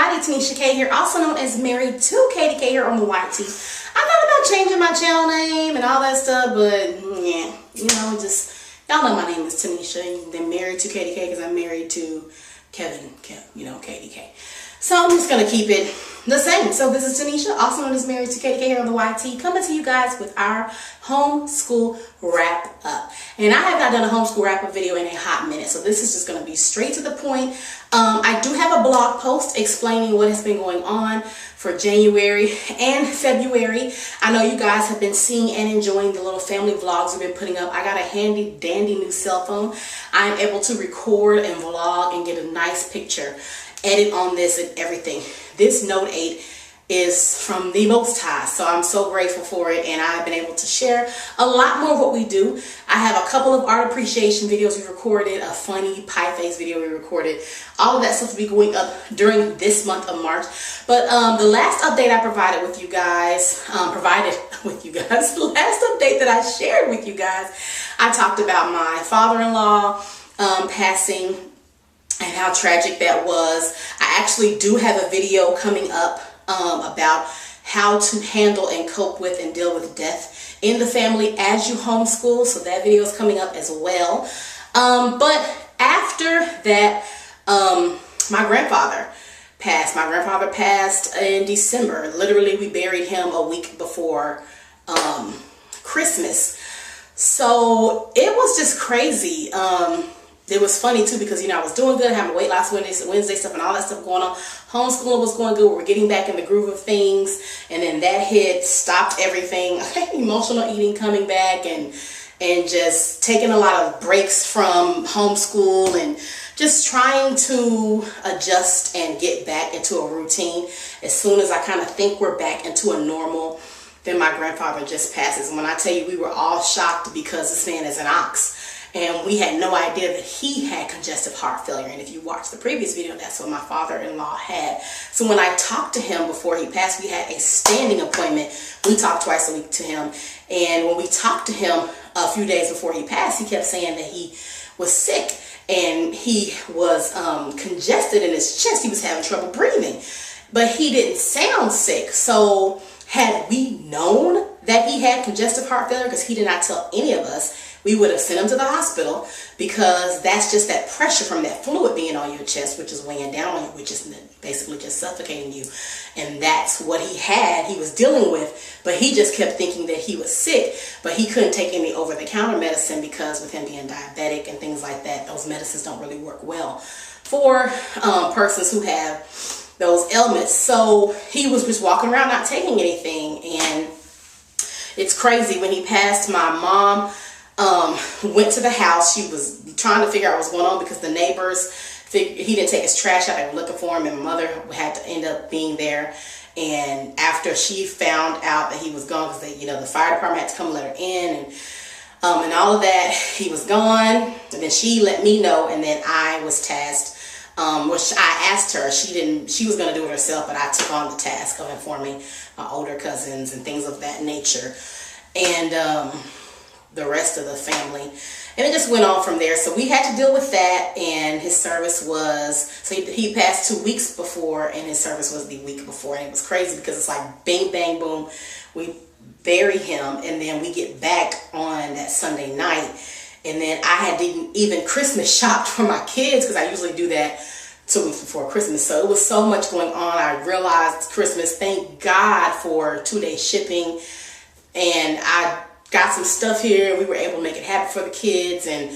everybody, Tanisha K here, also known as Married to Katie K here on the YT. I thought about changing my channel name and all that stuff, but yeah, you know, just, y'all know my name is Tanisha, and then Married to Katie K because I'm married to Kevin, you know, Katie K. So I'm just going to keep it the same. So this is Tanisha, also known as Married to Katie K here on the YT, coming to you guys with our homeschool wrap up. And I have not done a homeschool wrap up video in a hot minute, so this is just going to be straight to the point. I do have a blog post explaining what has been going on for January and February. I know you guys have been seeing and enjoying the little family vlogs we've been putting up. I got a handy dandy new cell phone. I'm able to record and vlog and get a nice picture, edit on this and everything. This Note 8 is from the Most High, so I'm so grateful for it, and I've been able to share a lot more of what we do. I have a couple of art appreciation videos we recorded, a funny pie face video we recorded. All of that stuff will be going up during this month of March. But the last update I provided with you guys, the last update that I shared with you guys, I talked about my father-in-law passing and how tragic that was. I actually do have a video coming up about how to handle and cope with and deal with death in the family as you homeschool. So that video is coming up as well. But after that, my grandfather passed. My grandfather passed in December. Literally, we buried him a week before Christmas. So it was just crazy. It was funny too because, you know, I was doing good, having weight loss Wednesday stuff and all that stuff going on. Homeschooling was going good. We were getting back in the groove of things. And then that hit, stopped everything. Emotional eating coming back and just taking a lot of breaks from homeschool and just trying to adjust and get back into a routine. As soon as I kind of think we're back into a normal, then my grandfather just passes. And when I tell you, we were all shocked because this man is an ox. And we had no idea that he had congestive heart failure. And if you watch the previous video, that's what my father-in-law had. So when I talked to him before he passed, we had a standing appointment. We talked twice a week to him. And when we talked to him a few days before he passed, he kept saying that he was sick and he was congested in his chest. He was having trouble breathing, but he didn't sound sick. So had we known that he had congestive heart failure, because he did not tell any of us, we would have sent him to the hospital, because that's just that pressure from that fluid being on your chest, which is weighing down on you, which is basically just suffocating you. And that's what he had, he was dealing with, but he just kept thinking that he was sick, but he couldn't take any over-the-counter medicine because with him being diabetic and things like that, those medicines don't really work well for persons who have those ailments. So he was just walking around not taking anything. And it's crazy, when he passed, my mom went to the house. She was trying to figure out what's going on because the neighbors he didn't take his trash out. They were looking for him, and my mother had to end up being there. And after she found out that he was gone, because they, you know, the fire department had to come let her in, and all of that, he was gone. And then she let me know, and then I was tasked. Which I asked her. She was going to do it herself, but I took on the task of informing my older cousins and things of that nature, and the rest of the family. And it just went on from there. So we had to deal with that, and his service was, so he passed 2 weeks before, and his service was the week before. And it was crazy because it's like bang, bang, boom. We bury him, and then we get back on that Sunday night. And then I had even Christmas shopped for my kids, because I usually do that 2 weeks before Christmas. So it was so much going on. I realized Christmas, thank God for 2-day shipping. And I got some stuff here. We were able to make it happen for the kids. And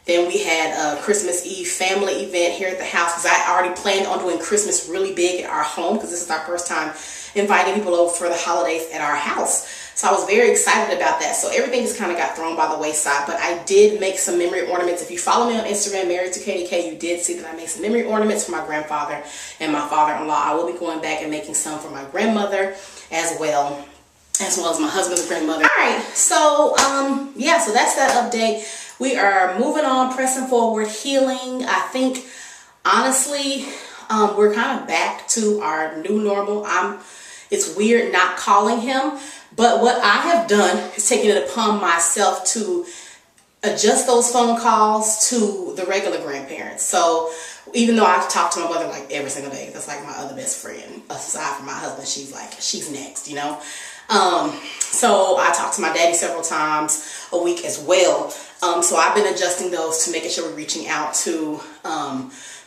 then we had a Christmas Eve family event here at the house, because I already planned on doing Christmas really big at our home, because this is our first time inviting people over for the holidays at our house. So I was very excited about that. So everything just kind of got thrown by the wayside. But I did make some memory ornaments. If you follow me on Instagram, Married to Katie K, you did see that I made some memory ornaments for my grandfather and my father-in-law. I will be going back and making some for my grandmother as well as my husband's grandmother. All right, so yeah, so that's that update. We are moving on, pressing forward, healing. I think honestly, we're kind of back to our new normal. It's weird not calling him, but what I have done is taken it upon myself to adjust those phone calls to the regular grandparents. So even though I talk to my mother like every single day. That's like my other best friend. Aside from my husband, she's next, you know. So I talk to my daddy several times a week as well. So I've been adjusting those to making sure we're reaching out to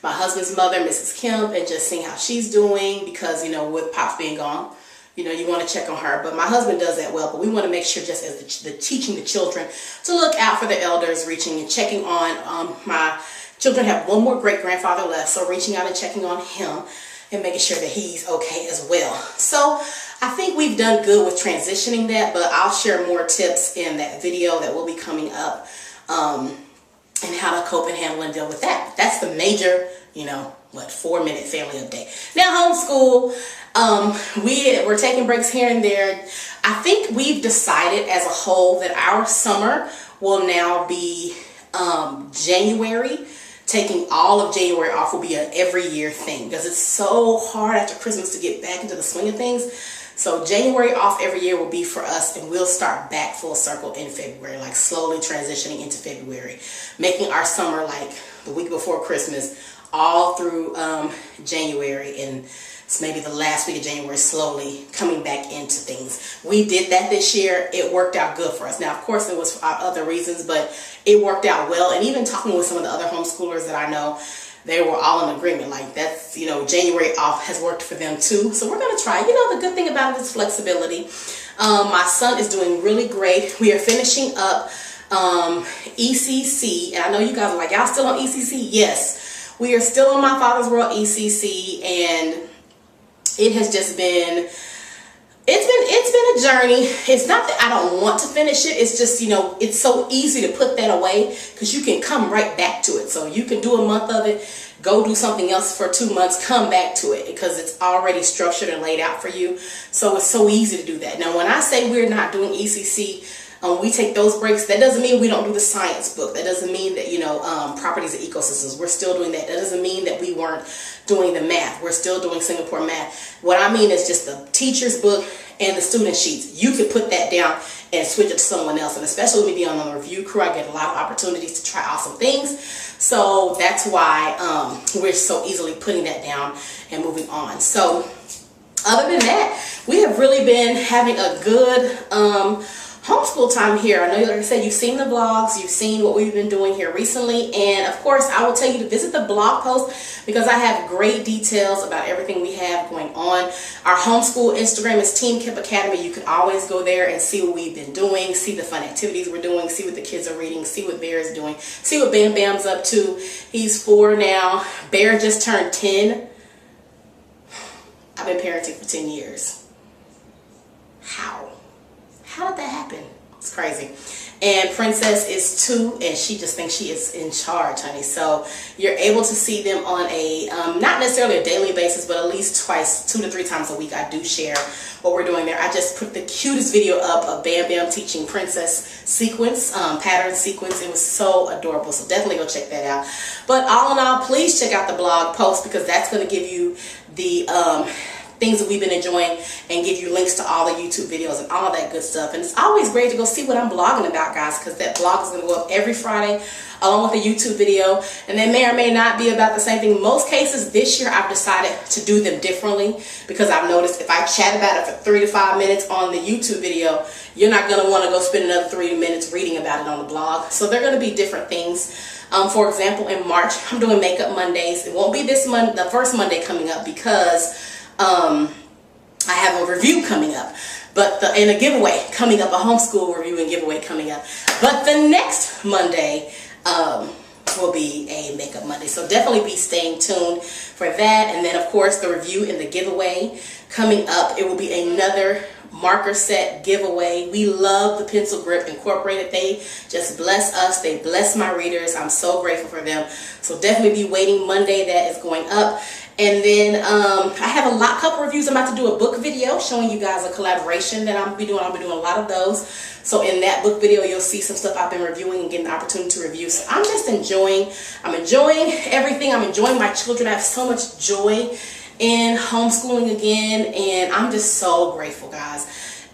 my husband's mother, Mrs. Kemp, and just seeing how she's doing, because, you know, with Pops being gone, you know, you want to check on her. But my husband does that well, but we want to make sure, just as the teaching the children to look out for the elders, reaching and checking on. My children have one more great grandfather left, so reaching out and checking on him and making sure that he's okay as well. So I think we've done good with transitioning that, but I'll share more tips in that video that will be coming up, and how to cope and handle and deal with that. That's the major, you know, 4-minute family update. Now, homeschool, we're taking breaks here and there. I think we've decided as a whole that our summer will now be January. Taking all of January off will be an every year thing, because it's so hard after Christmas to get back into the swing of things. So January off every year will be for us, and we'll start back full circle in February, like slowly transitioning into February, making our summer like the week before Christmas all through January, and it's maybe the last week of January, slowly coming back into things. We did that this year. It worked out good for us. Now, of course, it was for other reasons, but it worked out well. And even talking with some of the other homeschoolers that I know, they were all in agreement. Like, that's, you know, January off has worked for them too. So we're going to try. You know, the good thing about it is flexibility. My son is doing really great. We are finishing up ECC. And I know you guys are like, y'all still on ECC? Yes, we are still on My Father's World ECC. And it has just been, it's been a journey. It's not that I don't want to finish it. It's just, you know, it's so easy to put that away, because you can come right back to it. So you can do a month of it, go do something else for 2 months, come back to it, because it's already structured and laid out for you. So it's so easy to do that. Now, when I say we're not doing ECC, we take those breaks. That doesn't mean we don't do the science book. That doesn't mean that, you know, properties of ecosystems. We're still doing that. That doesn't mean that we weren't doing the math. We're still doing Singapore math. What I mean is just the teacher's book and the student sheets. You could put that down and switch it to someone else. And especially with me being on the review crew, I get a lot of opportunities to try awesome things. So that's why we're so easily putting that down and moving on. So other than that, we have really been having a good homeschool time here. I know, like I said, you've seen the vlogs, you've seen what we've been doing here recently, and of course I will tell you to visit the blog post, because I have great details about everything we have going on. Our homeschool Instagram is Team Kip Academy. You can always go there and see what we've been doing, see the fun activities we're doing, see what the kids are reading, see what Bear is doing, see what Bam Bam's up to. He's 4 now. Bear just turned 10. I've been parenting for 10 years. How did that happen? It's crazy. And Princess is 2, and she just thinks she is in charge, honey. So you're able to see them on a, not necessarily a daily basis, but at least twice, 2 to 3 times a week. I do share what we're doing there. I just put the cutest video up of Bam Bam teaching Princess sequence, pattern sequence. It was so adorable. So definitely go check that out. But all in all, please check out the blog post, because that's going to give you the things that we've been enjoying, and give you links to all the YouTube videos and all that good stuff. And it's always great to go see what I'm blogging about, guys, because that blog is going to go up every Friday along with a YouTube video, and they may or may not be about the same thing. In most cases this year I've decided to do them differently, because I've noticed if I chat about it for 3 to 5 minutes on the YouTube video, you're not going to want to go spend another 3 minutes reading about it on the blog. So they're going to be different things. For example, in March I'm doing Makeup Mondays. It won't be this month, the first Monday coming up, because I have a review coming up, and a giveaway coming up, a homeschool review and giveaway coming up. But the next Monday will be a Makeup Monday, so definitely be staying tuned for that. And then of course the review and the giveaway coming up. It will be another marker set giveaway. We love the Pencil Grip Incorporated. They just bless us. They bless my readers. I'm so grateful for them. So definitely be waiting Monday. That is going up. And then I have a couple reviews. I'm about to do a book video showing you guys a collaboration that I'll be doing. I'll be doing a lot of those. So in that book video, you'll see some stuff I've been reviewing and getting the opportunity to review. So I'm just enjoying everything. I'm enjoying my children. I have so much joy in homeschooling again, and I'm just so grateful, guys.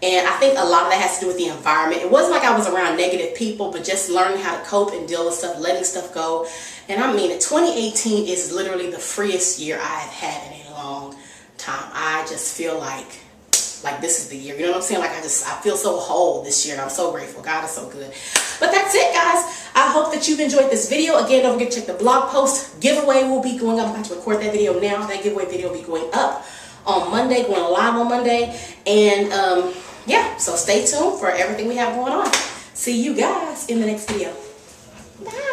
And I think a lot of that has to do with the environment. It wasn't like I was around negative people, but just learning how to cope and deal with stuff, letting stuff go. And I mean, 2018 is literally the freest year I've had in a long time. I just feel like this is the year. You know what I'm saying? Like I feel so whole this year, and I'm so grateful. God is so good. But that's it, guys. I hope that you've enjoyed this video. Again, don't forget to check the blog post. Giveaway will be going up. I'm about to record that video now. That giveaway video will be going up on Monday, going live on Monday. And yeah, so stay tuned for everything we have going on. See you guys in the next video. Bye.